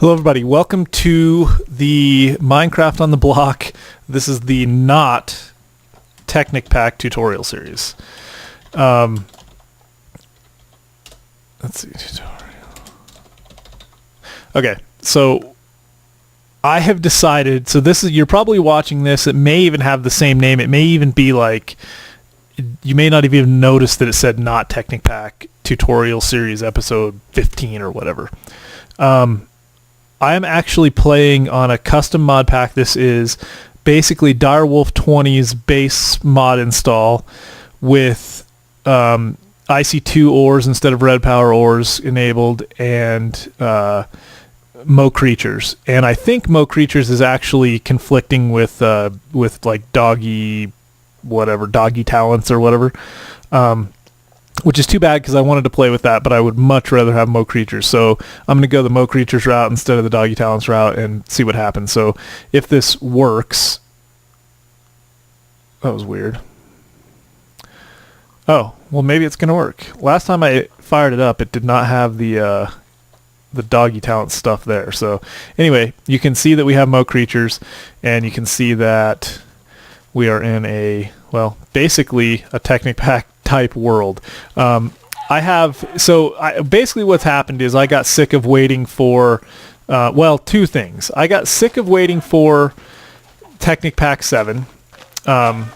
Hello everybody, welcome to the Minecraft on the Block. This is the not Technic pack tutorial series. Let's see, tutorial. Okay, so I have decided, so this is, you're probably watching this, it may even have the same name, it may even be like, you may not even notice that it said not Technic pack tutorial series episode 15 or whatever. I am actually playing on a custom mod pack. This is basically Direwolf 20's base mod install with IC2 ores instead of red power ores enabled and Mo Creatures. And I think Mo Creatures is actually conflicting with like doggy talents or whatever. Which is too bad because I wanted to play with that, but I would much rather have Mo Creatures. So I'm going to go the Mo Creatures route instead of the Doggy Talents route and see what happens. So if this works... That was weird. Oh, well maybe it's going to work. Last time I fired it up, it did not have the Doggy Talent stuff there. So anyway, you can see that we have Mo Creatures, and you can see that we are in a, well, basically a Technic pack type world. Basically what's happened is I got sick of waiting for, two things. I got sick of waiting for Technic Pack 7, and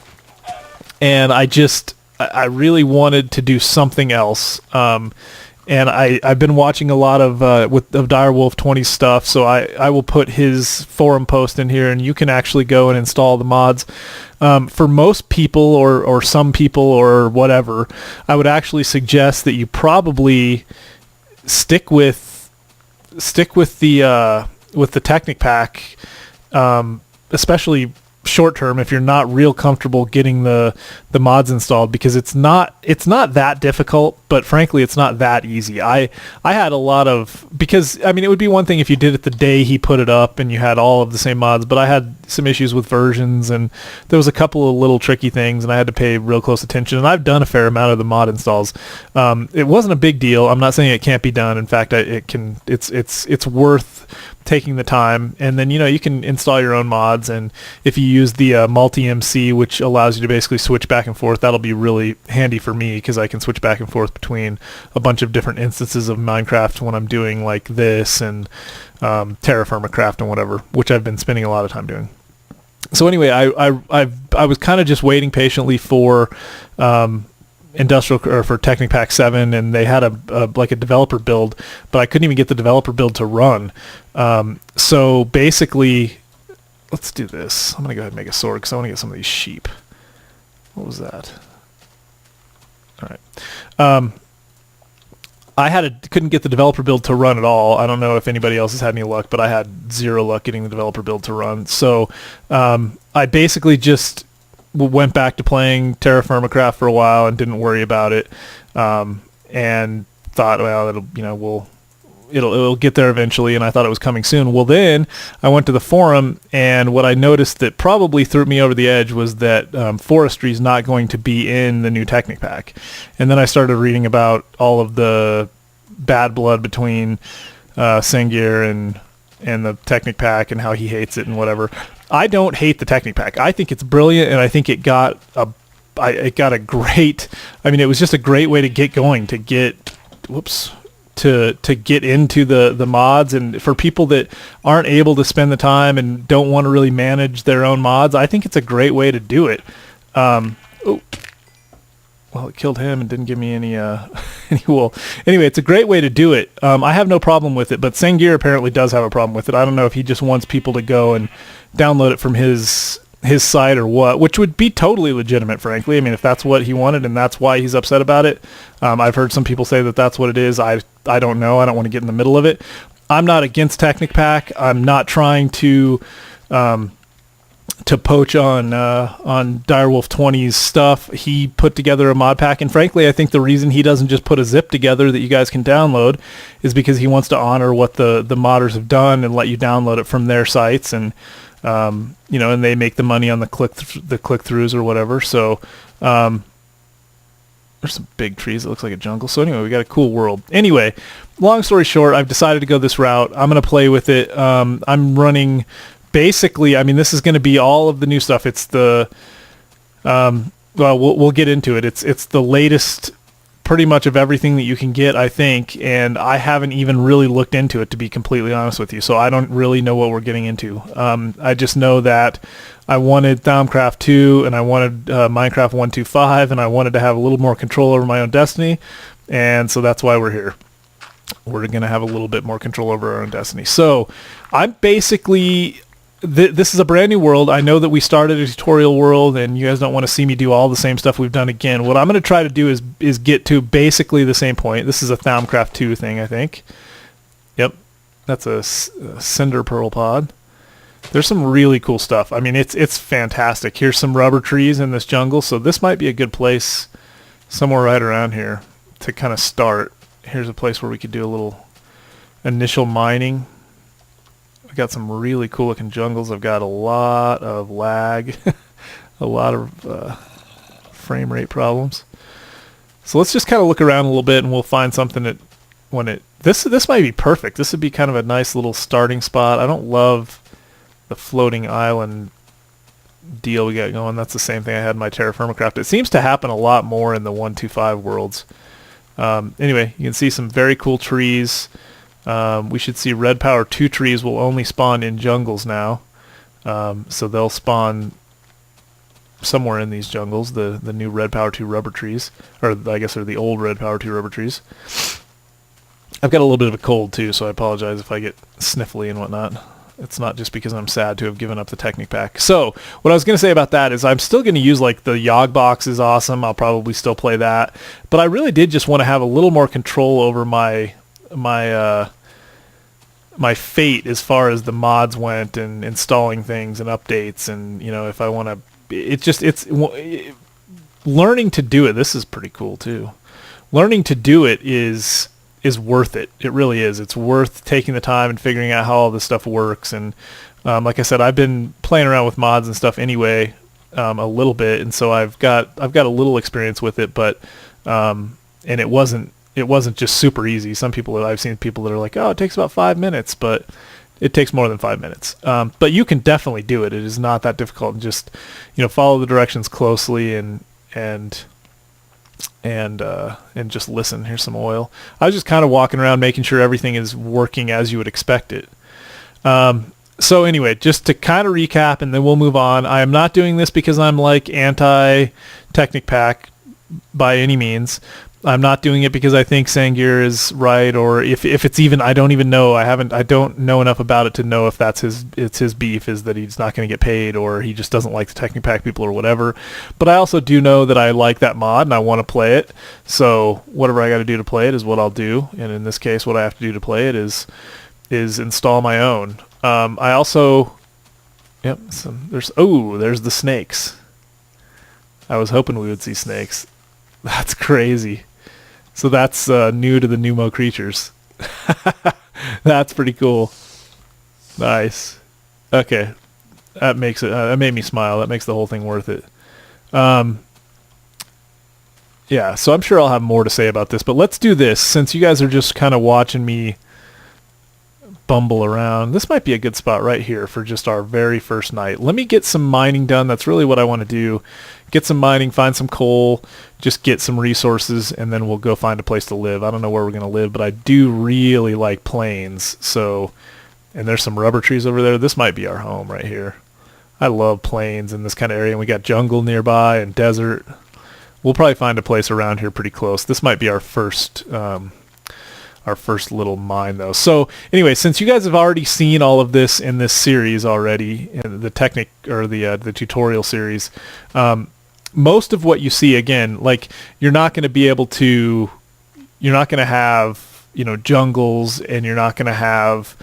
I really wanted to do something else. And I've been watching a lot of Direwolf 20 stuff, so I will put his forum post in here, and you can actually go and install the mods. For most people or some people or whatever, I would actually suggest that you probably stick with the Technic pack, especially short term if you're not real comfortable getting the mods installed, because it's not that difficult, but frankly it's not that easy. I had a lot of, because I mean it would be one thing if you did it the day he put it up and you had all of the same mods, but I had some issues with versions and there was a couple of little tricky things and I had to pay real close attention, and I've done a fair amount of the mod installs. It wasn't a big deal. I'm not saying it can't be done. In fact, it's worth taking the time, and then you can install your own mods, and if you use the multi-MC, which allows you to basically switch back and forth, that'll be really handy for me because I can switch back and forth between a bunch of different instances of Minecraft when I'm doing like this and Thaumcraft and whatever, which I've been spending a lot of time doing. So anyway, I was kind of just waiting patiently for for Technic Pack 7, and they had a developer build, but I couldn't even get the developer build to run. So basically, let's do this. I'm gonna go ahead and make a sword because I want to get some of these sheep. What was that? All right. Couldn't get the developer build to run at all. I don't know if anybody else has had any luck, but I had zero luck getting the developer build to run. So I basically just went back to playing Thaumcraft for a while and didn't worry about it, and thought, well, it'll get there eventually, and I thought it was coming soon. Well, then I went to the forum, and what I noticed that probably threw me over the edge was that forestry is not going to be in the new Technic pack. And then I started reading about all of the bad blood between Sengir and the Technic pack and how he hates it and whatever. I don't hate the Technic pack. I think it's brilliant, and I think it got a great, I mean, it was just a great way to get going, to get into the mods, and for people that aren't able to spend the time and don't want to really manage their own mods, I think it's a great way to do it. Well, it killed him and didn't give me any wool. Anyway, it's a great way to do it. I have no problem with it, but Sengir apparently does have a problem with it. I don't know if he just wants people to go and download it from his site or what, which would be totally legitimate, frankly. I mean, if that's what he wanted and that's why he's upset about it. I've heard some people say that that's what it is. I don't know. I don't want to get in the middle of it. I'm not against Technic pack. I'm not trying to poach on Direwolf 20's stuff. He put together a mod pack, and frankly, I think the reason he doesn't just put a zip together that you guys can download is because he wants to honor what the modders have done and let you download it from their sites, and and they make the money on the click-throughs or whatever. So There's some big trees. It looks like a jungle. So anyway, we got a cool world. Anyway, long story short, I've decided to go this route. I'm going to play with it. I'm running basically, I mean, this is going to be all of the new stuff. It's the, well, we'll get into it. It's the latest pretty much of everything that you can get, I think, and I haven't even really looked into it, to be completely honest with you, so I don't really know what we're getting into. I just know that I wanted Thaumcraft 2, and I wanted Minecraft 1.2.5, and I wanted to have a little more control over my own destiny, and so that's why we're here. We're going to have a little bit more control over our own destiny. So I'm basically... this is a brand new world. I know that we started a tutorial world and you guys don't want to see me do all the same stuff we've done again. What I'm going to try to do is get to basically the same point. This is a Thaumcraft 2 thing, I think. Yep. That's a cinder pearl pod. There's some really cool stuff. I mean, it's fantastic. Here's some rubber trees in this jungle, so this might be a good place somewhere right around here to kind of start. Here's a place where we could do a little initial mining. I've got some really cool looking jungles. I've got a lot of lag, a lot of frame rate problems. So let's just kind of look around a little bit and we'll find something that this might be perfect. This would be kind of a nice little starting spot. I don't love the floating island deal we got going. That's the same thing I had in my Terra Firma Craft. It seems to happen a lot more in the 1.2.5 worlds. Anyway, you can see some very cool trees. We should see Red Power 2 trees will only spawn in jungles now. So they'll spawn somewhere in these jungles, the new Red Power 2 rubber trees. Or I guess they're the old Red Power 2 rubber trees. I've got a little bit of a cold too, so I apologize if I get sniffly and whatnot. It's not just because I'm sad to have given up the Technic pack. So what I was going to say about that is I'm still going to use, like, the Yogg box is awesome. I'll probably still play that. But I really did just want to have a little more control over my fate as far as the mods went and installing things and updates, and, you know, if I want to, it's learning to do it. This is pretty cool too. Learning to do it is worth it. It really is. It's worth taking the time and figuring out how all this stuff works. And like I said, I've been playing around with mods and stuff anyway, a little bit, and so I've got a little experience with it, but and it wasn't just super easy. I've seen people that are like, oh, it takes about 5 minutes, but it takes more than 5 minutes. But you can definitely do it. It is not that difficult. Just, you know, follow the directions closely and just listen. Here's some oil. I was just kind of walking around making sure everything is working as you would expect it. So anyway, just to kind of recap, and then we'll move on. I am not doing this because I'm like anti-Technic pack by any means. I'm not doing it because I think Sangir is right, or if it's even, I don't even know. I don't know enough about it to know if it's his beef is that he's not going to get paid, or he just doesn't like the Technic pack people or whatever. But I also do know that I like that mod and I want to play it. So whatever I got to do to play it is what I'll do. And in this case, what I have to do to play it is install my own. I also, yep. There's the snakes. I was hoping we would see snakes. That's crazy. So that's new to the Numo creatures. That's pretty cool. Nice. Okay. That makes it, that made me smile. That makes the whole thing worth it. Yeah, so I'm sure I'll have more to say about this, but let's do this. Since you guys are just kind of watching me bumble around, this might be a good spot right here for just our very first night. Let me get some mining done. That's really what I want to do. Get some mining, find some coal, just get some resources, and then we'll go find a place to live. I don't know where we're going to live, but I do really like plains. So, and there's some rubber trees over there. This might be our home right here. I love plains in this kind of area, and we got jungle nearby and desert. We'll probably find a place around here pretty close. This might be our first little mine, though. So anyway, since you guys have already seen all of this in this series already, in the Technic or the tutorial series, most of what you see, again, like, you're not going to have, you know, jungles, and you're not going to have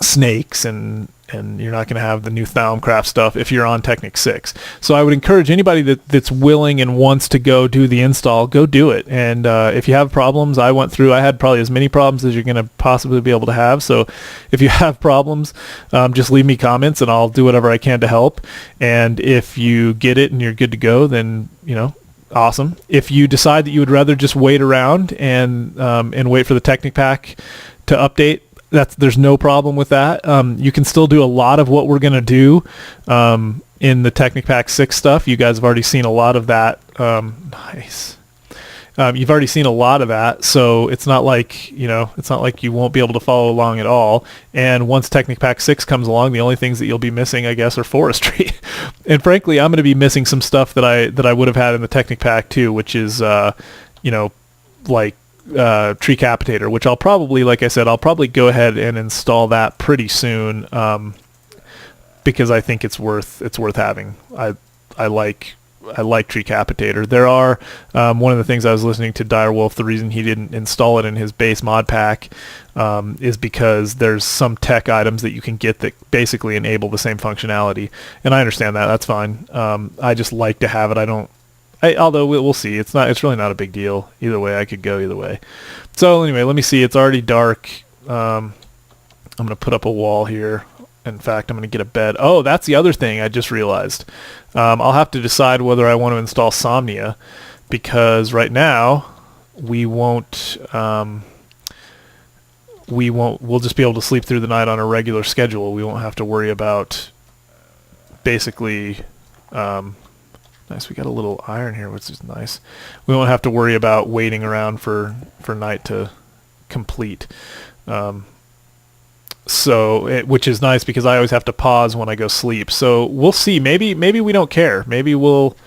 snakes, and you're not going to have the new Thaumcraft stuff if you're on Technic 6. So I would encourage anybody that's willing and wants to go do the install, go do it. And if you have problems, I had probably as many problems as you're going to possibly be able to have. So if you have problems, just leave me comments and I'll do whatever I can to help. And if you get it and you're good to go, then, you know, awesome. If you decide that you would rather just wait around and wait for the Technic pack to update, there's no problem with that. You can still do a lot of what we're going to do in the Technic pack 6 stuff. You guys have already seen a lot of that. Nice. You've already seen a lot of that, so it's not like, it's not like you won't be able to follow along at all. And once Technic Pack 6 comes along, the only things that you'll be missing, I guess, are forestry. And frankly, I'm going to be missing some stuff that I would have had in the Technic Pack too, which is, like Tree Capitator, which I'll probably, like I said, I'll probably go ahead and install that pretty soon, because I think it's worth having. I like Tree Capitator. There are one of the things I was listening to Direwolf, the reason he didn't install it in his base mod pack is because there's some tech items that you can get that basically enable the same functionality, and I understand that. That's fine. I just like to have it. Although we'll see. It's really not a big deal. Either way, I could go either way. So anyway, let me see. It's already dark. I'm going to put up a wall here. In fact, I'm going to get a bed. Oh, that's the other thing I just realized. I'll have to decide whether I want to install Somnia, because right now we'll just be able to sleep through the night on a regular schedule. We won't have to worry about basically, nice. We got a little iron here, which is nice. We won't have to worry about waiting around for night to complete. Which is nice because I always have to pause when I go sleep. So we'll see. Maybe we don't care. Maybe we'll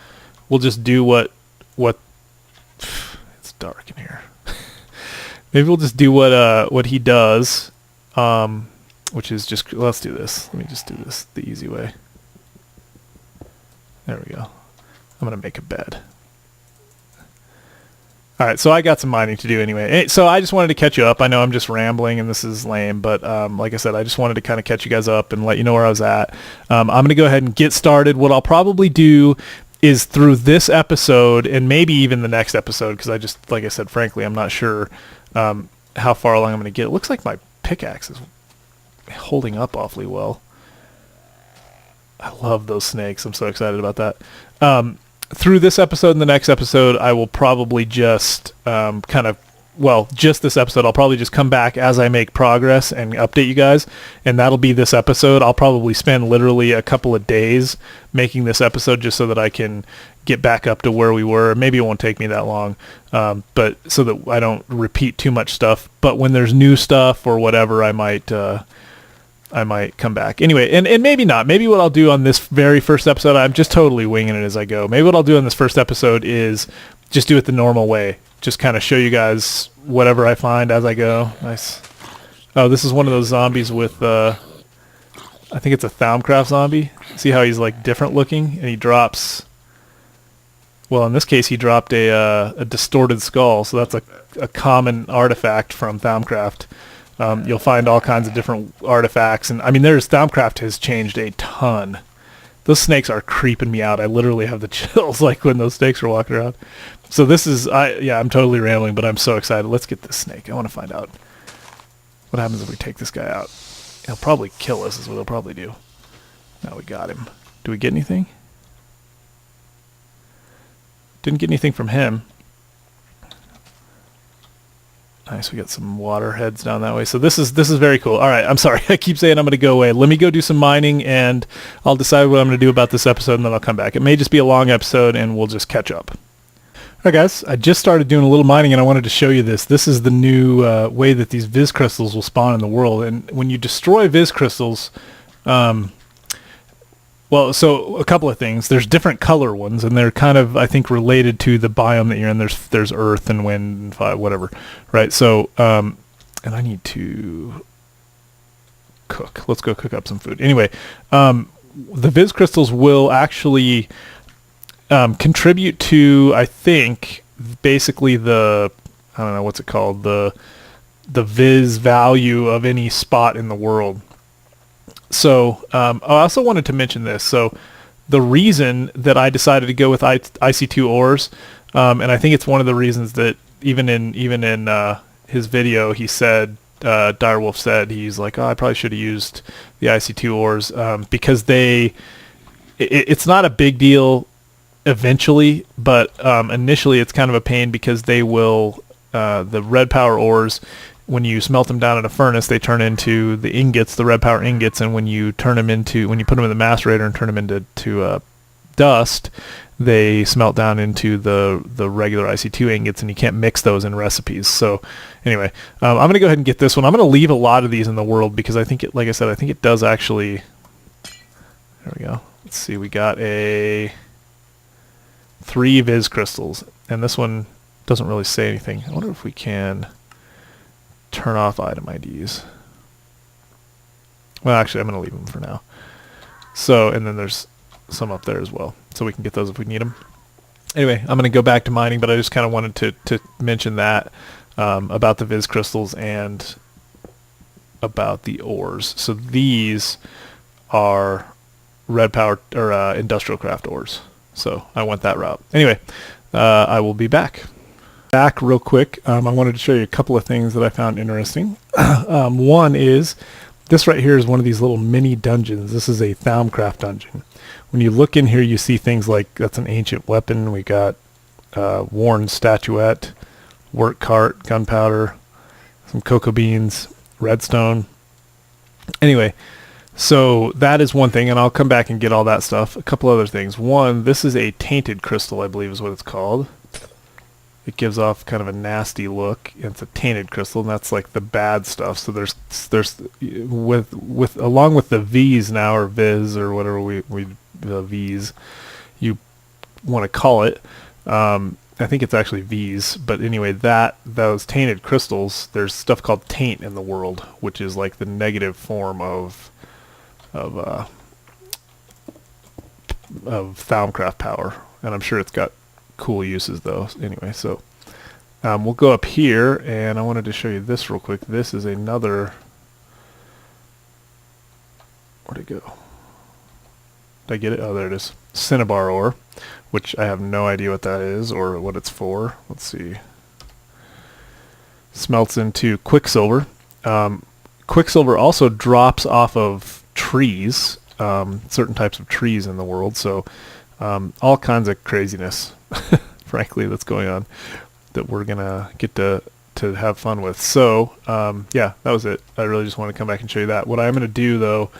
just do what it's dark in here. Maybe we'll just do what he does, which is just, let's do this. Let me just do this the easy way. There we go. I'm gonna make a bed. All right, so I got some mining to do anyway. So I just wanted to catch you up. I know I'm just rambling and this is lame, but like I said, I just wanted to kind of catch you guys up and let you know where I was at. I'm going to go ahead and get started. What I'll probably do is through this episode and maybe even the next episode, because I just, like I said, frankly, I'm not sure how far along I'm going to get. It looks like my pickaxe is holding up awfully well. I love those snakes. I'm so excited about that. Through this episode and the next episode, I will probably just just this episode, I'll probably just come back as I make progress and update you guys, and that'll be this episode. I'll probably spend literally a couple of days making this episode just so that I can get back up to where we were. Maybe it won't take me that long, but so that I don't repeat too much stuff. But when there's new stuff or whatever, I might come back. Anyway, and maybe not. Maybe what I'll do on this very first episode, I'm just totally winging it as I go. Maybe what I'll do on this first episode is just do it the normal way. Just kind of show you guys whatever I find as I go. Nice. Oh, this is one of those zombies with, I think it's a Thaumcraft zombie. See how he's like different looking? And he drops, well, in this case, he dropped a distorted skull. So that's a common artifact from Thaumcraft. You'll find all kinds of different artifacts, and I mean, Thaumcraft has changed a ton. Those snakes are creeping me out. I literally have the chills like when those snakes are walking around. So this is, I'm totally rambling, but I'm so excited. Let's get this snake. I want to find out what happens if we take this guy out. He'll probably kill us is what he'll probably do. Now we got him. Do we get anything? Didn't get anything from him. Nice, we got some water heads down that way. So this is very cool. All right, I'm sorry. I keep saying I'm going to go away. Let me go do some mining, and I'll decide what I'm going to do about this episode, and then I'll come back. It may just be a long episode, and we'll just catch up. All right, guys, I just started doing a little mining, and I wanted to show you this. This is the new way that these Viz crystals will spawn in the world. And when you destroy Viz crystals, well, so a couple of things. There's different color ones, and they're kind of, I think, related to the biome that you're in. There's earth and wind and fire, whatever, right? So, and I need to cook. Let's go cook up some food. Anyway, the Viz crystals will actually contribute to, I think, basically I don't know, what's it called? The Viz value of any spot in the world. So I also wanted to mention this. So the reason that I decided to go with IC2 ores, and I think it's one of the reasons that even in his video he said, Direwolf said, he's like, oh, I probably should have used the IC2 ores because it's not a big deal eventually, but initially it's kind of a pain because they will, the red power ores, when you smelt them down in a furnace, they turn into the ingots, the red power ingots, and when you put them in the macerator and turn them into dust, they smelt down into the regular IC2 ingots, and you can't mix those in recipes. So anyway, I'm going to go ahead and get this one. I'm going to leave a lot of these in the world because I think it, like I said, I think it does actually. There we go. Let's see, we got 3 Viz crystals, and this one doesn't really say anything. I wonder if we can turn off item IDs. Well, actually, I'm going to leave them for now. So, and then there's some up there as well, so we can get those if we need them. Anyway, I'm going to go back to mining, but I just kind of wanted to mention that about the Viz crystals and about the ores. So these are red power or industrial craft ores. So I went that route. Anyway, I will be back real quick. I wanted to show you a couple of things that I found interesting. One is this right here is one of these little mini dungeons. This is a Thaumcraft dungeon. When you look in here, you see things like that's an ancient weapon. We got worn statuette, work cart, gunpowder, some cocoa beans, redstone. Anyway, so that is one thing, and I'll come back and get all that stuff. A couple other things. One, this is a tainted crystal, I believe is what it's called. It gives off kind of a nasty look. It's a tainted crystal, and that's like the bad stuff. So there's with along with the V's now, or Viz, or whatever we V's you want to call it. I think it's actually V's, but anyway, those tainted crystals, there's stuff called taint in the world, which is like the negative form of Thaumcraft power, and I'm sure it's got cool uses though. Anyway, so we'll go up here, and I wanted to show you this real quick. This is another, where'd it go? Did I get it? Oh, there it is. Cinnabar ore, which I have no idea what that is or what it's for. Let's see. Smelts into quicksilver. Quicksilver also drops off of trees, certain types of trees in the world. So all kinds of craziness, frankly, that's going on that we're gonna get to have fun with. So yeah, that was it. I really just want to come back and show you that. What I'm gonna do though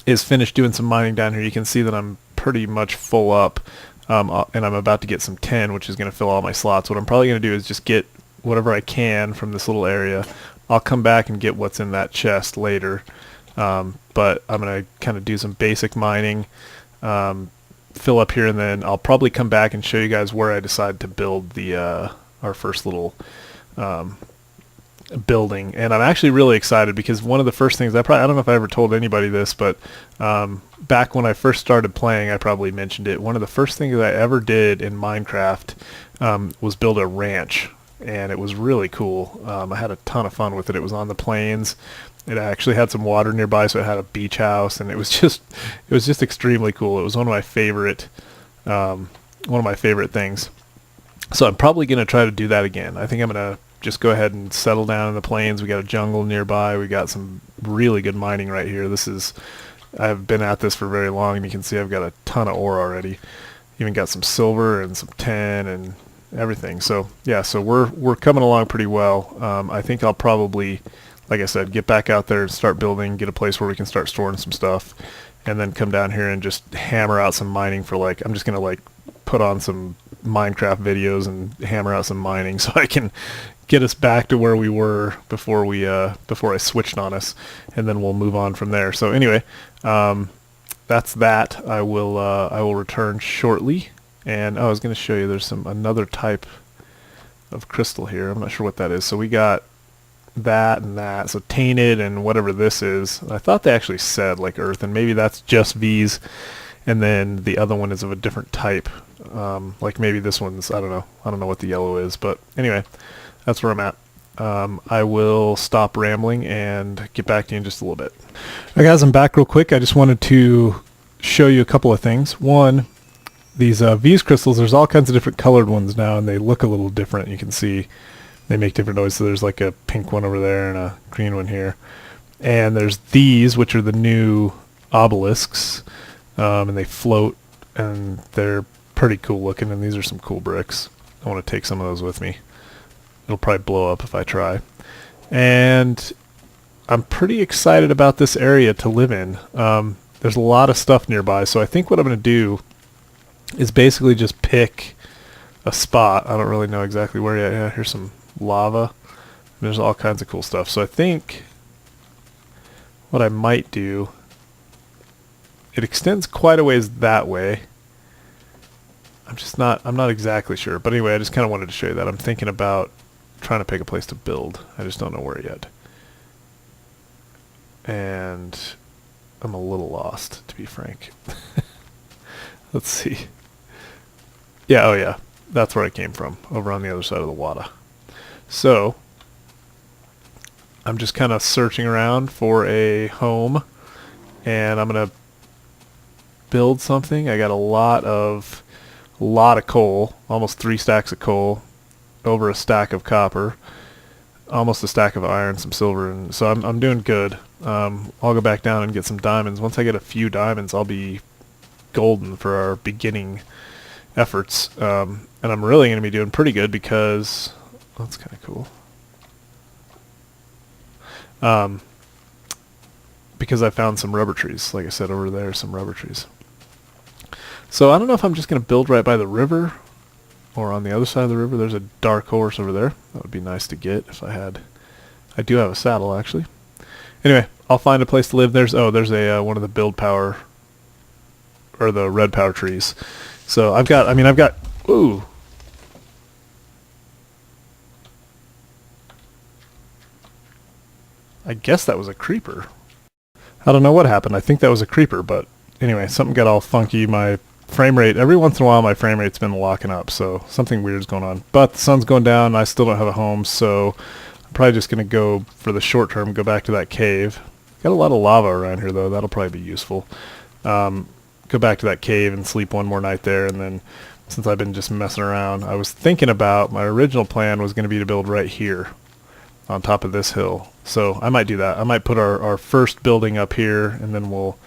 is finish doing some mining down here. You can see that I'm pretty much full up, and I'm about to get some tin, which is going to fill all my slots. What I'm probably going to do is just get whatever I can from this little area. I'll come back and get what's in that chest later, but I'm going to kind of do some basic mining, fill up here, and then I'll probably come back and show you guys where I decide to build the our first little building. And I'm actually really excited because one of the first things I don't know if I ever told anybody this, but back when I first started playing, I probably mentioned it. One of the first things I ever did in Minecraft was build a ranch, and it was really cool. I had a ton of fun with it. It was on the plains. It actually had some water nearby, so it had a beach house, and it was just extremely cool. It was one of my favorite things. So I'm probably going to try to do that again. I think I'm going to just go ahead and settle down in the plains. We got a jungle nearby. We got some really good mining right here. I've been at this for very long, and you can see I've got a ton of ore already. Even got some silver and some tin and everything. So yeah, so we're coming along pretty well. I think I'll probably, like I said, get back out there and start building, get a place where we can start storing some stuff, and then come down here and just hammer out some mining for I'm just gonna put on some Minecraft videos and hammer out some mining so I can get us back to where we were before I switched on us, and then we'll move on from there. So anyway, that's that. I will return shortly, and I was going to show you there's another type of crystal here. I'm not sure what that is. So we got that and that. So tainted and whatever this is. I thought they actually said like earth, and maybe that's just V's, and then the other one is of a different type. Like maybe this one's, I don't know what the yellow is, but anyway, that's where I'm at. I will stop rambling and get back to you in just a little bit. All right, guys, I'm back real quick. I just wanted to show you a couple of things. One, these V's crystals, there's all kinds of different colored ones now, and they look a little different. You can see they make different noises. So there's like a pink one over there and a green one here. And there's these, which are the new obelisks, and they float and they're pretty cool looking, and these are some cool bricks. I want to take some of those with me. It'll probably blow up if I try. And I'm pretty excited about this area to live in. There's a lot of stuff nearby, so I think what I'm going to do is basically just pick a spot. I don't really know exactly where yet. Yeah, here's some lava. There's all kinds of cool stuff. So I think what I might do, it extends quite a ways that way. I'm not exactly sure. But anyway, I just kind of wanted to show you that. I'm thinking about trying to pick a place to build. I just don't know where yet. And I'm a little lost, to be frank. Let's see. Yeah, oh yeah. That's where I came from, over on the other side of the water. So, I'm just kind of searching around for a home, and I'm going to build something. I got a lot of coal, almost 3 stacks of coal, over a stack of copper, almost a stack of iron, some silver, and so I'm doing good. I'll go back down and get some diamonds. Once I get a few diamonds, I'll be golden for our beginning efforts, and I'm really going to be doing pretty good because that's kind of cool. Because I found some rubber trees, like I said, over there, some rubber trees. So I don't know if I'm just going to build right by the river or on the other side of the river. There's a dark horse over there. That would be nice to get if I had. I do have a saddle, actually. Anyway, I'll find a place to live. There's a one of the build power, or the red power trees. So I've got, ooh. I guess that was a creeper. I don't know what happened. I think that was a creeper, but anyway, something got all funky. My frame rate, every once in a while my frame rate's been locking up, so something weird's going on. But the sun's going down, and I still don't have a home, so I'm probably just going to go, for the short term, go back to that cave. Got a lot of lava around here, though. That'll probably be useful. Go back to that cave and sleep one more night there, and then, since I've been just messing around, I was thinking about, my original plan was going to be to build right here, on top of this hill. So I might do that. I might put our first building up here, and then we'll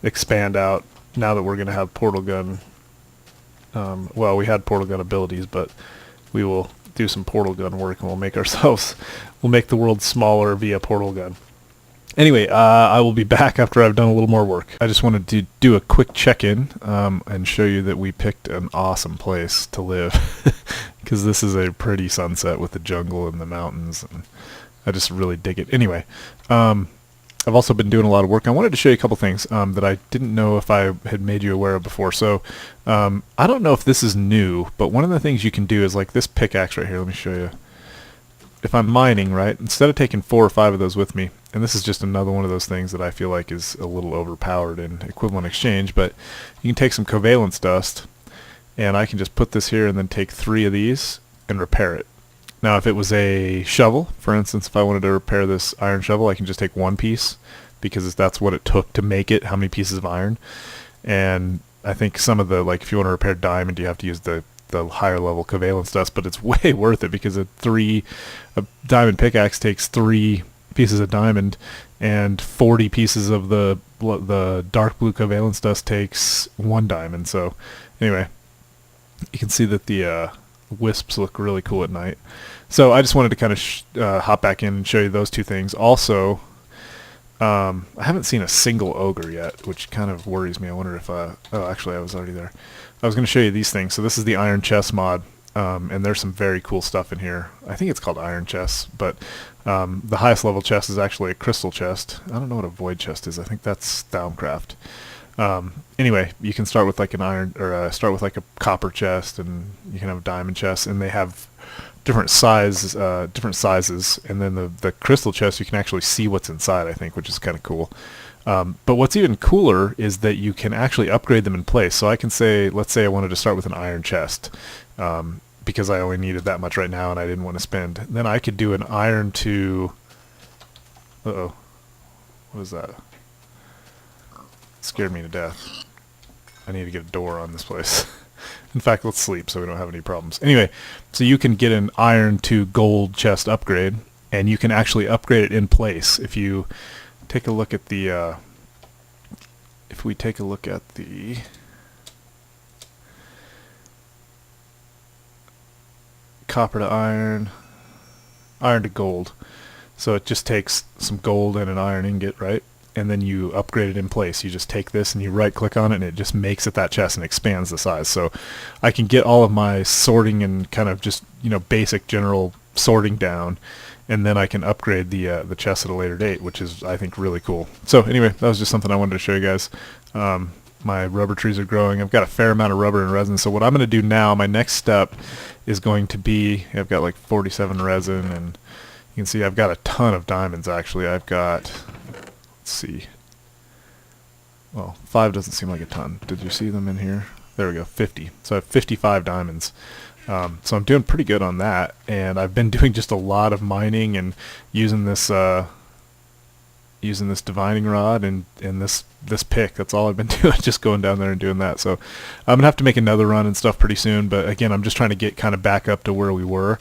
expand out now that we're going to have portal gun. Well, we had portal gun abilities, but we will do some portal gun work, and we'll make the world smaller via portal gun. Anyway, I will be back after I've done a little more work. I just wanted to do a quick check-in and show you that we picked an awesome place to live, because this is a pretty sunset with the jungle and the mountains, and I just really dig it. Anyway, I've also been doing a lot of work. I wanted to show you a couple things that I didn't know if I had made you aware of before. So I don't know if this is new, but one of the things you can do is like this pickaxe right here. Let me show you. If I'm mining, right, instead of taking 4 or 5 of those with me, and this is just another one of those things that I feel like is a little overpowered in equivalent exchange, but you can take some covalence dust, and I can just put this here and then take 3 of these and repair it. Now, if it was a shovel, for instance, if I wanted to repair this iron shovel, I can just take 1 piece, because that's what it took to make it, how many pieces of iron. And I think some of the, like, if you want to repair diamond, you have to use the higher level covalence dust, but it's way worth it, because a diamond pickaxe takes 3 pieces of diamond, and 40 pieces of the dark blue covalence dust takes 1 diamond. So anyway, you can see that the wisps look really cool at night. So I just wanted to kind of hop back in and show you those 2 things. Also, I haven't seen a single ogre yet, which kind of worries me. I wonder if oh, actually I was already there. I was going to show you these things. So this is the iron chest mod, and there's some very cool stuff in here. I think it's called iron chest, but the highest level chest is actually a crystal chest. I don't know what a void chest is. I think that's Thaumcraft. Anyway, you can start with like an iron, or start with like a copper chest, and you can have a diamond chest, and they have different sizes, and then the crystal chest, you can actually see what's inside, I think, which is kind of cool. But what's even cooler is that you can actually upgrade them in place. So I can say, let's say I wanted to start with an iron chest, because I only needed that much right now and I didn't want to spend. Then I could do an iron to... Uh-oh. What is that? It scared me to death. I need to get a door on this place. In fact, let's sleep so we don't have any problems. Anyway, so you can get an iron to gold chest upgrade, and you can actually upgrade it in place. If you take a look at the... if we take a look at the... copper to iron, iron to gold. So it just takes some gold and an iron ingot, right? And then you upgrade it in place. You just take this and you right click on it and it just makes it that chest and expands the size. So I can get all of my sorting and kind of just, you know, basic general sorting down, and then I can upgrade the chest at a later date, which is, I think, really cool. So anyway, that was just something I wanted to show you guys. My rubber trees are growing. I've got a fair amount of rubber and resin. So what I'm going to do now, my next step is going to be, I've got like 47 resin, and you can see I've got a ton of diamonds actually. I've got, let's see, well, 5 doesn't seem like a ton. Did you see them in here? There we go, 50. So I have 55 diamonds. So I'm doing pretty good on that, and I've been doing just a lot of mining and using this divining rod and this pick. That's all I've been doing, just going down there and doing that. So I'm gonna have to make another run and stuff pretty soon, but again, I'm just trying to get kind of back up to where we were,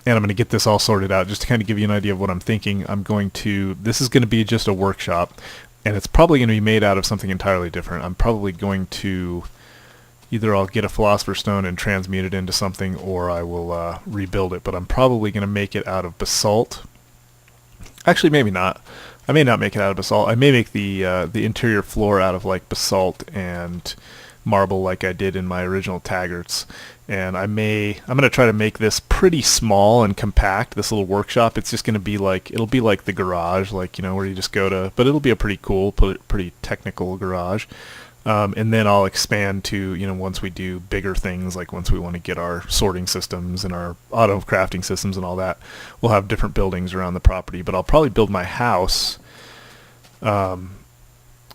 and I'm going to get this all sorted out just to kind of give you an idea of what I'm thinking. This is going to be just a workshop, and it's probably going to be made out of something entirely different. I'm probably going to either I'll get a philosopher's stone and transmute it into something, or I will rebuild it, but I'm probably going to make it out of basalt. Actually, maybe not. I may not make it out of basalt. I may make the interior floor out of like basalt and marble like I did in my original Taggarts. And I'm going to try to make this pretty small and compact, this little workshop. It's just going to be like, it'll be like the garage, like, you know, where you just go to, but it'll be a pretty cool, pretty technical garage. And then I'll expand to, you know, once we do bigger things, like once we want to get our sorting systems and our auto crafting systems and all that, we'll have different buildings around the property. But I'll probably build my house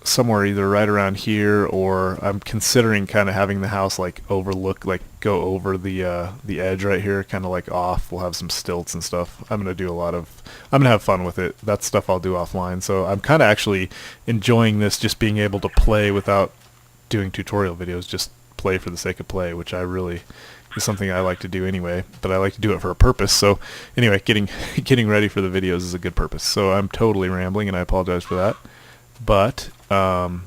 somewhere either right around here, or I'm considering kind of having the house like overlook, like go over the edge right here, kind of like off. We'll have some stilts and stuff. I'm gonna have fun with it. That stuff I'll do offline. So I'm kind of actually enjoying this, just being able to play without doing tutorial videos, just play for the sake of play, which I really is something I like to do anyway, but I like to do it for a purpose. So anyway, getting ready for the videos is a good purpose. So I'm totally rambling, and I apologize for that. But I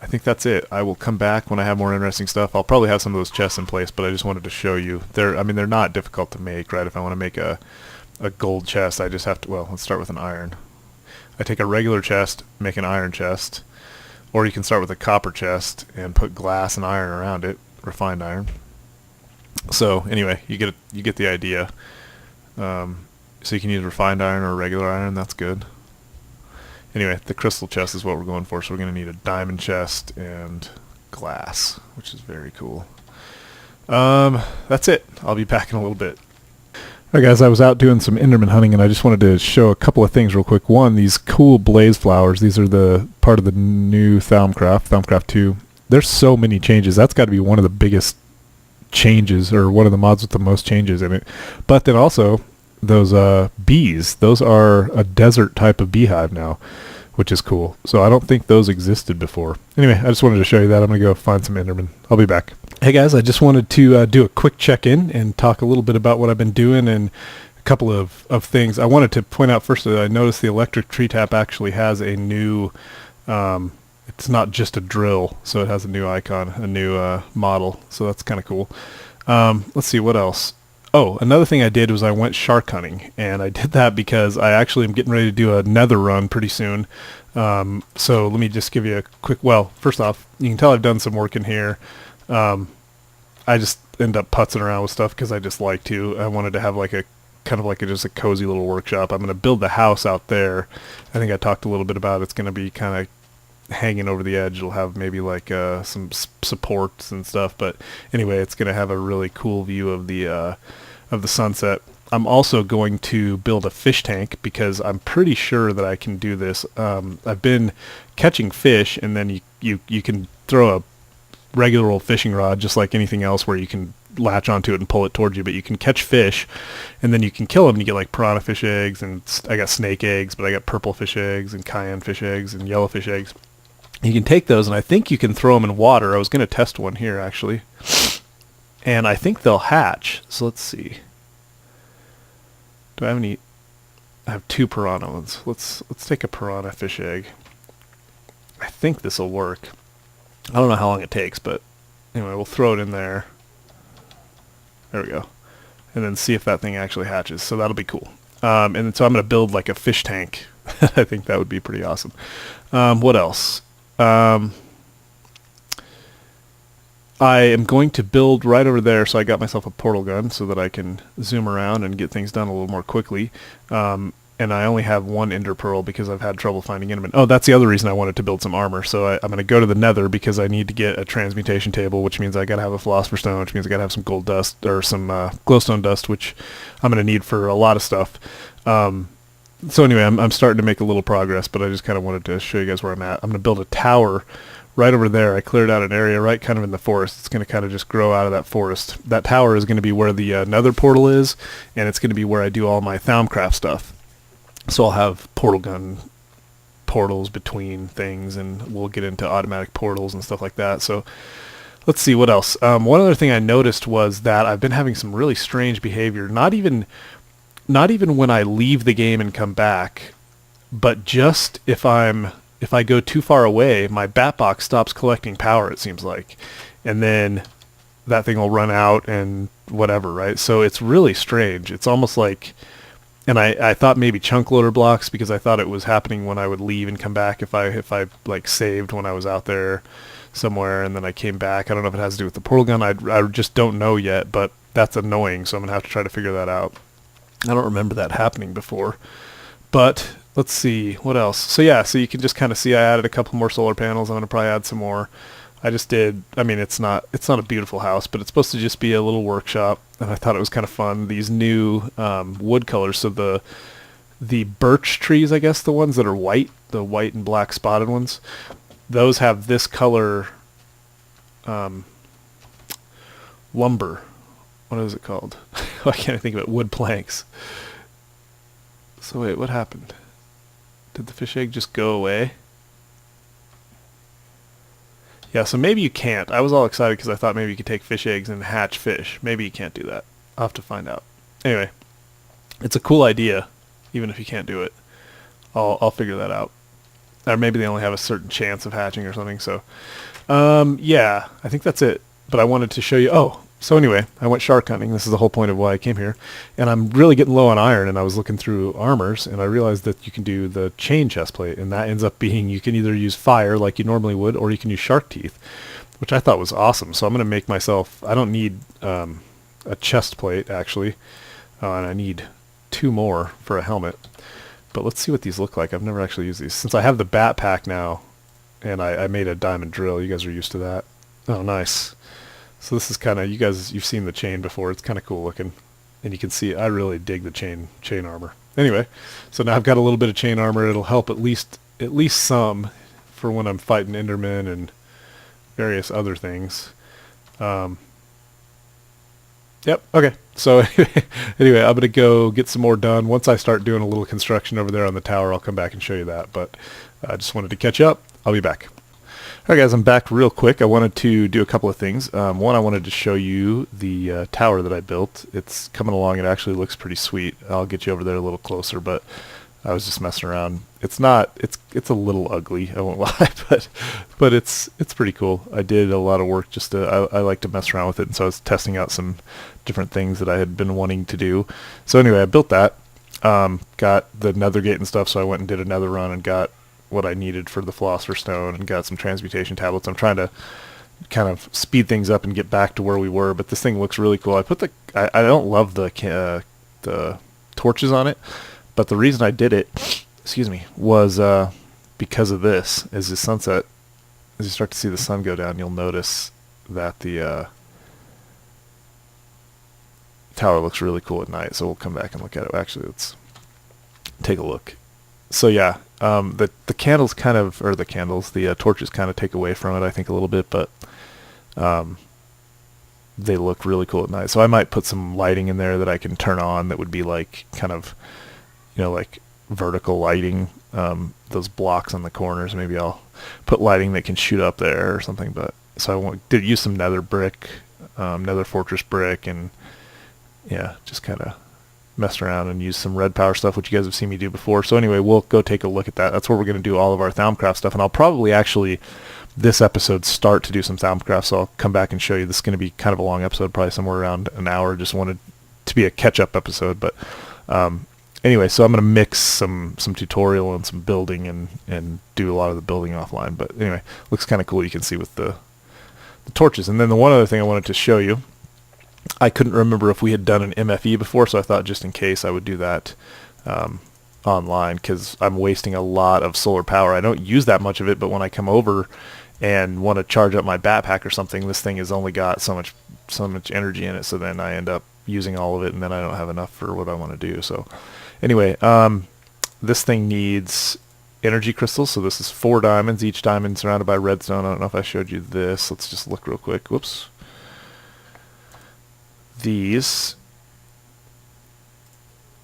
think that's it. I will come back when I have more interesting stuff. I'll probably have some of those chests in place, but I just wanted to show you. They're not difficult to make, right? If I want to make a gold chest, I just have to, well, let's start with an iron. I take a regular chest, make an iron chest, or you can start with a copper chest and put glass and iron around it, refined iron. So anyway, you get the idea. So you can use refined iron or regular iron. That's good. Anyway, the crystal chest is what we're going for, so we're going to need a diamond chest and glass, which is very cool. That's it. I'll be back in a little bit. Alright guys, I was out doing some Enderman hunting, and I just wanted to show a couple of things real quick. One, these cool blaze flowers. These are the part of the new Thaumcraft 2. There's so many changes. That's got to be one of the biggest changes, or one of the mods with the most changes in it. But then also, those bees, those are a desert type of beehive now, which is cool. So I don't think those existed before. Anyway, I just wanted to show you that. I'm going to go find some Enderman. I'll be back. Hey guys, I just wanted to do a quick check-in and talk a little bit about what I've been doing and a couple of things. I wanted to point out first that I noticed the electric tree tap actually has a new, it's not just a drill, so it has a new icon, a new model, so that's kind of cool. Let's see, what else? Oh, another thing I did was I went shark hunting, and I did that because I actually am getting ready to do a nether run pretty soon. So let me just give you a quick, well, first off, you can tell I've done some work in here. I just end up putzing around with stuff because I just like to. I wanted to have like a kind of like just a cozy little workshop. I'm going to build the house out there. I think I talked a little bit about it. It's going to be kind of hanging over the edge. It'll have maybe like some supports and stuff, but anyway, it's going to have a really cool view of the sunset. I'm also going to build a fish tank because I'm pretty sure that I can do this. I've been catching fish, and then you can throw a regular old fishing rod just like anything else where you can latch onto it and pull it towards you, but you can catch fish and then you can kill them, and you get like piranha fish eggs, and I got snake eggs, but I got purple fish eggs and cayenne fish eggs and yellow fish eggs. You can take those, and I think you can throw them in water. I was going to test one here actually, and I think they'll hatch. So let's see. Do I have any? I have 2 piranha ones. Let's take a piranha fish egg. I think this will work. I don't know how long it takes, but anyway, we'll throw it in there. There we go. and then see if that thing actually hatches. So that'll be cool. And then, so I'm going to build like a fish tank. I think that would be pretty awesome. What else? I am going to build right over there, so I got myself a portal gun so that I can zoom around and get things done a little more quickly. And I only have one ender pearl because I've had trouble finding enderman. Oh, that's the other reason I wanted to build some armor. So I'm going to go to the Nether because I need to get a transmutation table, which means I got to have a philosopher's stone, which means I got to have some gold dust or some glowstone dust, which I'm going to need for a lot of stuff. So anyway, I'm starting to make a little progress, but I just kind of wanted to show you guys where I'm at. I'm going to build a tower right over there. I cleared out an area right kind of in the forest. It's going to kind of just grow out of that forest. That tower is going to be where the Nether portal is, and it's going to be where I do all my Thaumcraft stuff. So I'll have portal gun portals between things, and we'll get into automatic portals and stuff like that. So let's see what else. One other thing I noticed was that I've been having some really strange behavior. Not even when I leave the game and come back, but just if I go too far away, my bat box stops collecting power, it seems like. And then that thing will run out and whatever, right? So it's really strange. It's almost like, and I thought maybe chunk loader blocks, because I thought it was happening when I would leave and come back if I like saved when I was out there somewhere and then I came back. I don't know if it has to do with the portal gun. I just don't know yet, but that's annoying, so I'm going to have to try to figure that out. I don't remember that happening before. But let's see, what else? So yeah, so you can just kind of see I added a couple more solar panels. I'm going to probably add some more. I just did, I mean, it's not a beautiful house, but it's supposed to just be a little workshop, and I thought it was kind of fun. These new wood colors, so the birch trees, I guess, the ones that are white, the white and black spotted ones, those have this color lumber. What is it called? Why can't I think of it? Wood planks. So wait, what happened? Did the fish egg just go away? Yeah, so maybe you can't. I was all excited because I thought maybe you could take fish eggs and hatch fish. Maybe you can't do that. I'll have to find out. Anyway, it's a cool idea, even if you can't do it. I'll figure that out. Or maybe they only have a certain chance of hatching or something. So, yeah, I think that's it. But I wanted to show you. Oh, so anyway, I went shark hunting. This is the whole point of why I came here. And I'm really getting low on iron, and I was looking through armors, and I realized that you can do the chain chest plate, and that ends up being you can either use fire like you normally would, or you can use shark teeth, which I thought was awesome. So I'm going to make myself, I don't need a chest plate, actually, and I need 2 more for a helmet. But let's see what these look like. I've never actually used these. Since I have the bat pack now, and I made a diamond drill, you guys are used to that. Oh, nice. So this is kind of, you've seen the chain before. It's kind of cool looking. And you can see I really dig the chain armor. Anyway, so now I've got a little bit of chain armor. It'll help at least some for when I'm fighting Endermen and various other things. Yep, okay. So anyway, I'm going to go get some more done. Once I start doing a little construction over there on the tower, I'll come back and show you that. But I just wanted to catch up. I'll be back. Alright guys, I'm back real quick. I wanted to do a couple of things. One, I wanted to show you the tower that I built. It's coming along. It actually looks pretty sweet. I'll get you over there a little closer, but I was just messing around. It's a little ugly, I won't lie, but it's pretty cool. I did a lot of work just to, I like to mess around with it, and so I was testing out some different things that I had been wanting to do. So anyway, I built that. Got the nether gate and stuff, so I went and did a nether run and got what I needed for the philosopher's stone and got some transmutation tablets. I'm trying to kind of speed things up and get back to where we were, but this thing looks really cool. I don't love the torches on it, but the reason I did it, excuse me, was because of this. As the sunset, as you start to see the sun go down, you'll notice that the tower looks really cool at night. So we'll come back and look at it. Actually, let's take a look. So yeah, the candles kind of, or the torches kind of take away from it, I think, a little bit, but they look really cool at night. So I might put some lighting in there that I can turn on that would be like kind of, like vertical lighting, those blocks on the corners. Maybe I'll put lighting that can shoot up there or something. But so I did use some nether brick, nether fortress brick, and yeah, just kind of messed around and used some red power stuff, which you guys have seen me do before. So anyway, we'll go take a look at that. That's where we're going to do all of our Thaumcraft stuff, and I'll probably actually this episode start to do some Thaumcraft, so I'll come back and show you. This is going to be kind of a long episode, probably somewhere around an hour. Just wanted to be a catch-up episode, but anyway, so I'm going to mix some tutorial and some building and do a lot of the building offline. But anyway, looks kind of cool. You can see with the torches. And then the one other thing I wanted to show you, I couldn't remember if we had done an MFE before, so I thought just in case I would do that online, because I'm wasting a lot of solar power. I don't use that much of it, but when I come over and want to charge up my backpack or something, this thing has only got so much energy in it, so then I end up using all of it, and then I don't have enough for what I want to do. So anyway, this thing needs energy crystals, so this is 4 diamonds, each diamond surrounded by redstone. I don't know if I showed you this. Let's just look real quick. Whoops. These,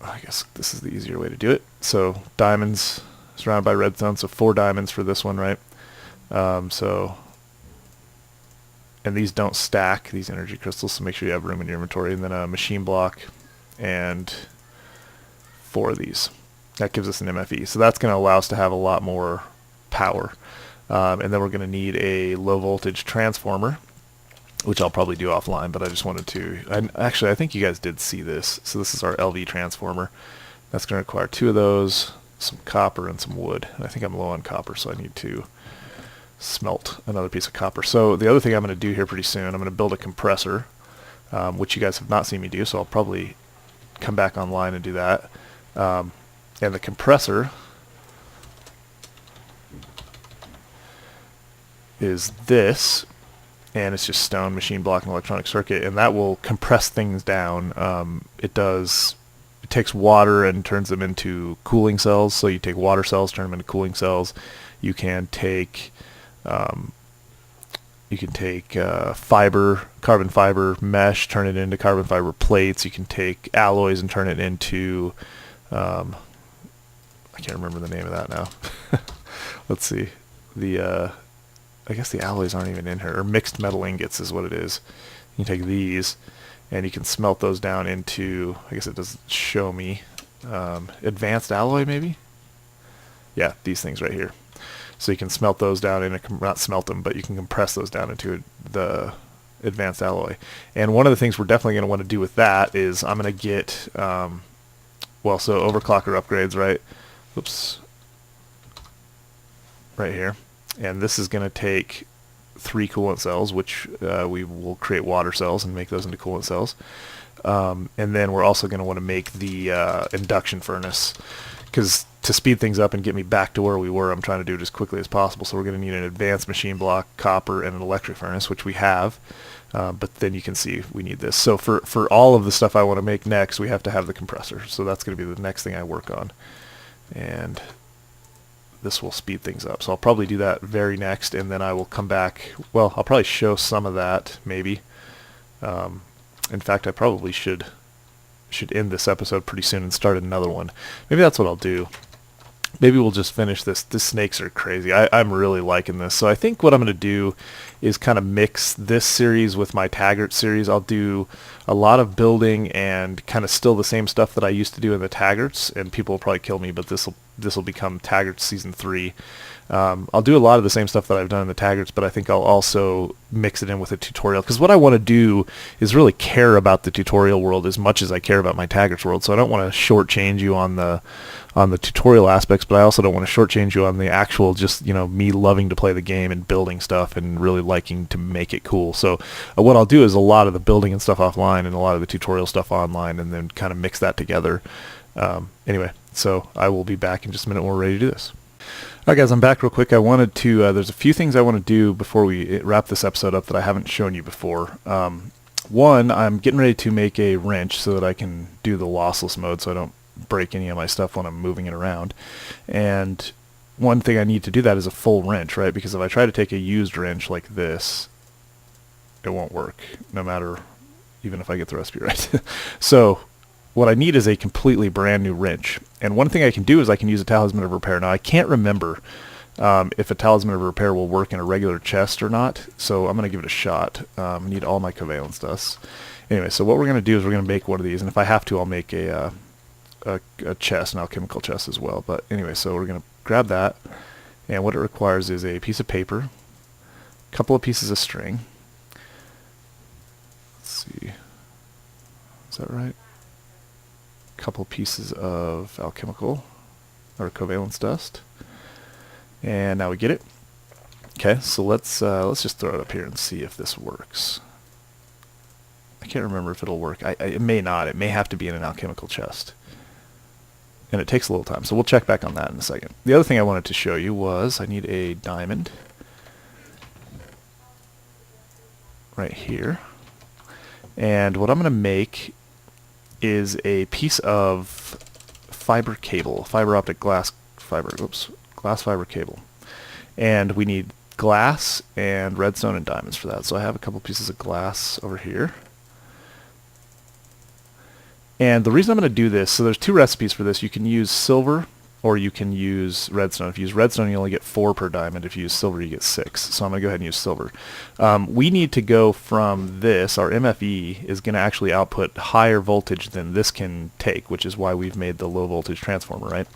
I guess this is the easier way to do it. So diamonds surrounded by redstone, so 4 diamonds for this one, right? And these don't stack, these energy crystals, so make sure you have room in your inventory. And then a machine block and 4 of these. That gives us an MFE. So that's going to allow us to have a lot more power. And then we're going to need a low voltage transformer, which I'll probably do offline, but I just wanted to... Actually, I think you guys did see this. So this is our LV transformer. That's going to require 2 of those, some copper, and some wood. And I think I'm low on copper, so I need to smelt another piece of copper. So the other thing I'm going to do here pretty soon, I'm going to build a compressor, which you guys have not seen me do, so I'll probably come back online and do that. And the compressor is this, and it's just stone, machine block, and electronic circuit, and that will compress things down. It takes water and turns them into cooling cells. So you take water cells, turn them into cooling cells. You can take fiber, carbon fiber mesh, turn it into carbon fiber plates. You can take alloys and turn it into I can't remember the name of that now. Let's see. I guess the alloys aren't even in here, or mixed metal ingots is what it is. You can take these and you can smelt those down into, I guess it doesn't show me, advanced alloy maybe? Yeah, these things right here. So you can smelt those down in not smelt them, but you can compress those down into the advanced alloy. And one of the things we're definitely going to want to do with that is I'm going to get, so overclocker upgrades, right? Oops. Right here. And this is going to take 3 coolant cells, which we will create water cells and make those into coolant cells. And then we're also going to want to make the induction furnace, because to speed things up and get me back to where we were, I'm trying to do it as quickly as possible. So we're going to need an advanced machine block, copper, and an electric furnace, which we have. But then you can see we need this. So for all of the stuff I want to make next, we have to have the compressor. So that's going to be the next thing I work on. And this will speed things up. So I'll probably do that very next, and then I will come back. Well, I'll probably show some of that, maybe. In fact, I probably should end this episode pretty soon and start another one. Maybe that's what I'll do. Maybe we'll just finish this. The snakes are crazy. I'm really liking this. So I think what I'm going to do is kind of mix this series with my Taggart series. I'll do a lot of building and kind of still the same stuff that I used to do in the Taggarts, and people will probably kill me, but this will become Taggart Season 3. I'll do a lot of the same stuff that I've done in the Taggarts, but I think I'll also mix it in with a tutorial, because what I want to do is really care about the tutorial world as much as I care about my Taggarts world. So I don't want to shortchange you on the tutorial aspects, but I also don't want to shortchange you on the actual, just, me loving to play the game and building stuff and really liking to make it cool. So what I'll do is a lot of the building and stuff offline and a lot of the tutorial stuff online, and then kind of mix that together. Anyway, so I will be back in just a minute when we're ready to do this. Alright guys, I'm back real quick. I wanted to, there's a few things I want to do before we wrap this episode up that I haven't shown you before. One, I'm getting ready to make a wrench so that I can do the lossless mode so I don't break any of my stuff when I'm moving it around. And one thing I need to do that is a full wrench, right? Because if I try to take a used wrench like this, it won't work, no matter, even if I get the recipe right. So what I need is a completely brand new wrench. And one thing I can do is I can use a talisman of repair. Now I can't remember if a talisman of repair will work in a regular chest or not, so I'm going to give it a shot. I need all my covalence dust. Anyway, so what we're going to do is we're going to make one of these, and if I have to, I'll make a chest, an alchemical chest as well. But anyway, so we're going to grab that, and what it requires is a piece of paper, a couple of pieces of string. Let's see. Is that right? couple pieces of alchemical or covalence dust, and now we get it. Okay, so let's just throw it up here and see if this works. I can't remember if it'll work. It may not. It may have to be in an alchemical chest. And it takes a little time, so we'll check back on that in a second. The other thing I wanted to show you was I need a diamond right here. And what I'm going to make is a piece of fiber cable, fiber optic glass fiber cable. And we need glass and redstone and diamonds for that. So I have a couple pieces of glass over here. And the reason I'm going to do this, so there's two recipes for this. You can use silver or you can use redstone. If you use redstone, you only get 4 per diamond. If you use silver, you get 6. So I'm going to go ahead and use silver. We need to go from this. Our MFE is going to actually output higher voltage than this can take, which is why we've made the low voltage transformer, right?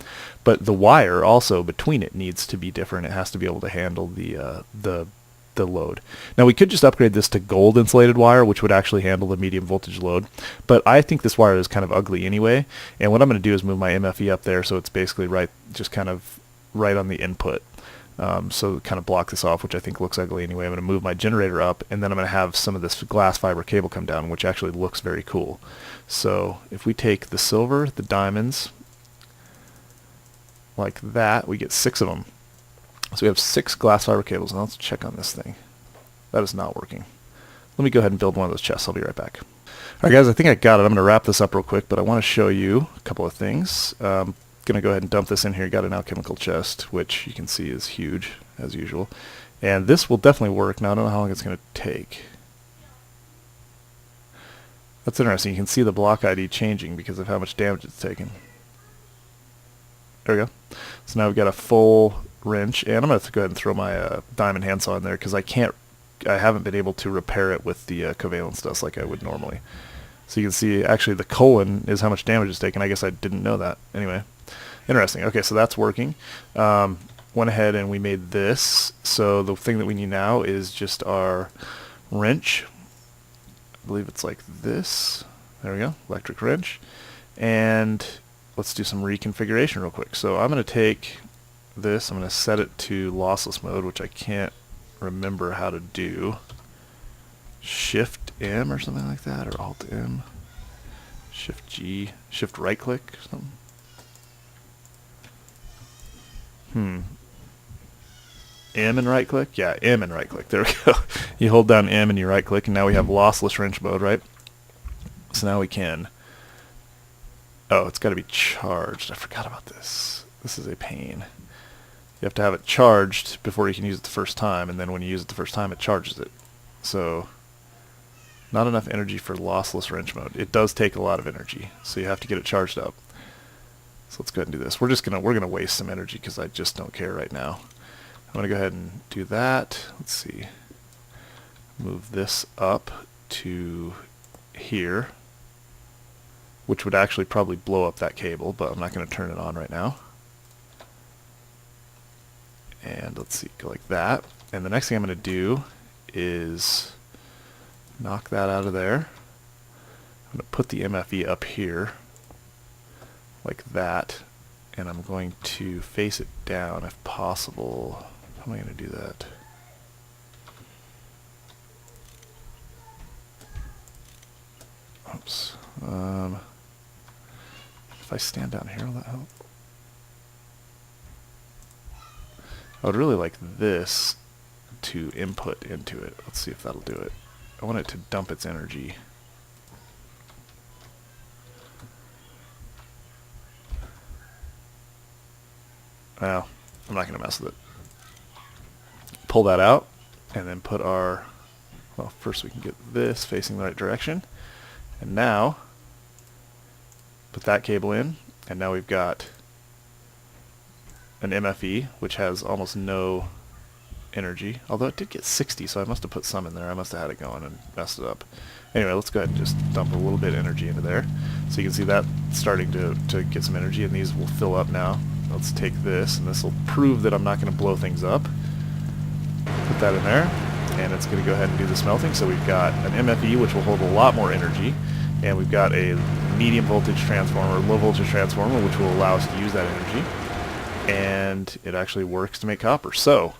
But the wire also between it needs to be different. It has to be able to handle the load. Now we could just upgrade this to gold insulated wire, which would actually handle the medium voltage load, but I think this wire is kind of ugly anyway, and what I'm going to do is move my MFE up there so it's basically just kind of right on the input, so kind of block this off, which I think looks ugly anyway. I'm going to move my generator up, and then I'm going to have some of this glass fiber cable come down, which actually looks very cool. So if we take the silver, the diamonds, like that, we get 6 of them. So we have 6 glass fiber cables. Now let's check on this thing. That is not working. Let me go ahead and build one of those chests. I'll be right back. Alright guys, I think I got it. I'm going to wrap this up real quick, but I want to show you a couple of things. I'm going to go ahead and dump this in here. Got an alchemical chest, which you can see is huge, as usual. And this will definitely work. Now I don't know how long it's going to take. That's interesting. You can see the block ID changing because of how much damage it's taken. There we go. So now we've got a full wrench, and I'm going to go ahead and throw my diamond handsaw in there because I haven't been able to repair it with the covalence dust like I would normally. So you can see actually the colon is how much damage it's taken. I guess I didn't know that. Anyway, interesting. Okay, so that's working. Went ahead and we made this. So the thing that we need now is just our wrench. I believe it's like this. There we go, electric wrench. And let's do some reconfiguration real quick. So I'm going to take this, I'm going to set it to lossless mode, which I can't remember how to do. Shift M or something like that, or Alt M. Shift G, Shift right click or something. M and right click? Yeah, M and right click. There we go. You hold down M and you right click, and now we have lossless wrench mode, right? So now we can... Oh, it's got to be charged. I forgot about this. This is a pain. You have to have it charged before you can use it the first time, and then when you use it the first time, it charges it. So, not enough energy for lossless wrench mode. It does take a lot of energy, so you have to get it charged up. So let's go ahead and do this. We're gonna waste some energy because I just don't care right now. I'm gonna go ahead and do that. Let's see. Move this up to here, which would actually probably blow up that cable, but I'm not going to turn it on right now. And let's see, go like that. And the next thing I'm going to do is knock that out of there. I'm going to put the MFE up here, like that, and I'm going to face it down if possible. How am I going to do that? Oops. If I stand down here, will that help? I would really like this to input into it. Let's see if that'll do it. I want it to dump its energy. Well, I'm not going to mess with it. Pull that out, and then put our... Well, first we can get this facing the right direction. And now, put that cable in, and now we've got an MFE, which has almost no energy. Although it did get 60, so I must have put some in there. I must have had it going and messed it up. Anyway, let's go ahead and just dump a little bit of energy into there. So you can see that starting to get some energy, and these will fill up now. Let's take this, and this will prove that I'm not going to blow things up. Put that in there, and it's going to go ahead and do the smelting. So we've got an MFE, which will hold a lot more energy, and we've got a medium voltage transformer, low voltage transformer, which will allow us to use that energy. And it actually works to make copper. So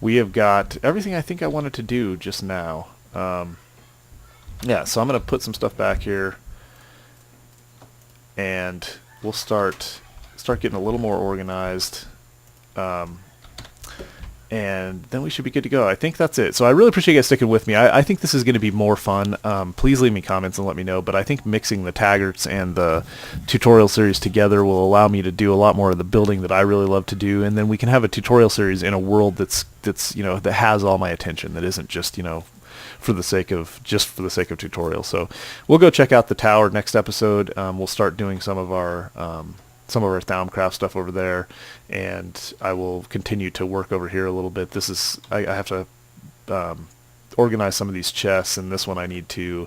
we have got everything I think I wanted to do just now. Yeah, so I'm going to put some stuff back here, and we'll start getting a little more organized. And then we should be good to go. I think that's it. So I really appreciate you guys sticking with me. I think this is going to be more fun. Please leave me comments and let me know. But I think mixing the taggarts and the tutorial series together will allow me to do a lot more of the building that I really love to do. And then we can have a tutorial series in a world that's that has all my attention. That isn't just for the sake of tutorial. So we'll go check out the tower next episode. We'll start doing some of our Thaumcraft stuff over there, and I will continue to work over here a little bit. I have to organize some of these chests, and this one I need to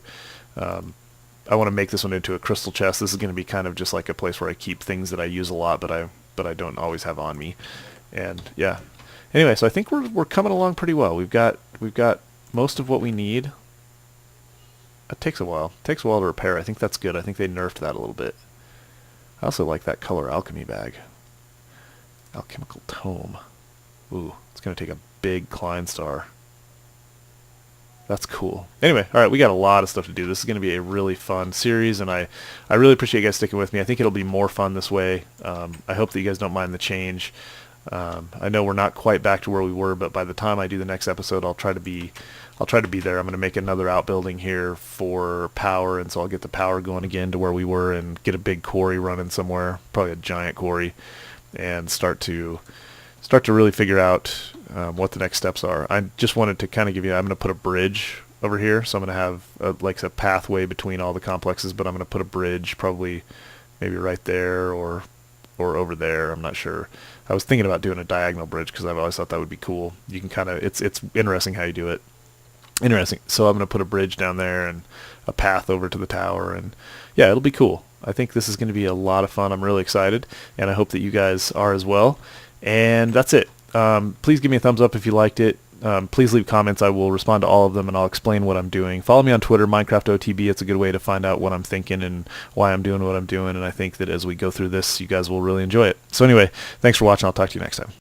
I want to make this one into a crystal chest. This is going to be kind of just like a place where I keep things that I use a lot, but I don't always have on me. And yeah, anyway, so I think we're coming along pretty well. We've got most of what we need. It takes a while. It takes a while to repair. I think that's good. I think they nerfed that a little bit. I also like that color alchemy bag. Alchemical tome. Ooh, it's going to take a big Klein star. That's cool. Anyway, all right, we got a lot of stuff to do. This is going to be a really fun series, and I really appreciate you guys sticking with me. I think it'll be more fun this way. I hope that you guys don't mind the change. I know we're not quite back to where we were, but by the time I do the next episode, I'll try to be there. I'm going to make another outbuilding here for power, and so I'll get the power going again to where we were and get a big quarry running somewhere, probably a giant quarry, and start to really figure out what the next steps are. I just wanted to kind of give you, I'm going to put a bridge over here, so I'm going to have like a pathway between all the complexes, but I'm going to put a bridge probably maybe right there or over there. I'm not sure. I was thinking about doing a diagonal bridge because I've always thought that would be cool. You can kind of, it's interesting how you do it. Interesting. So I'm going to put a bridge down there and a path over to the tower, and yeah, it'll be cool. I think this is going to be a lot of fun. I'm really excited, and I hope that you guys are as well. And that's it. Please give me a thumbs up if you liked it. Please leave comments. I will respond to all of them, and I'll explain what I'm doing. Follow me on Twitter, MinecraftOTB. It's a good way to find out what I'm thinking and why I'm doing what I'm doing, and I think that as we go through this, you guys will really enjoy it. So anyway, thanks for watching. I'll talk to you next time.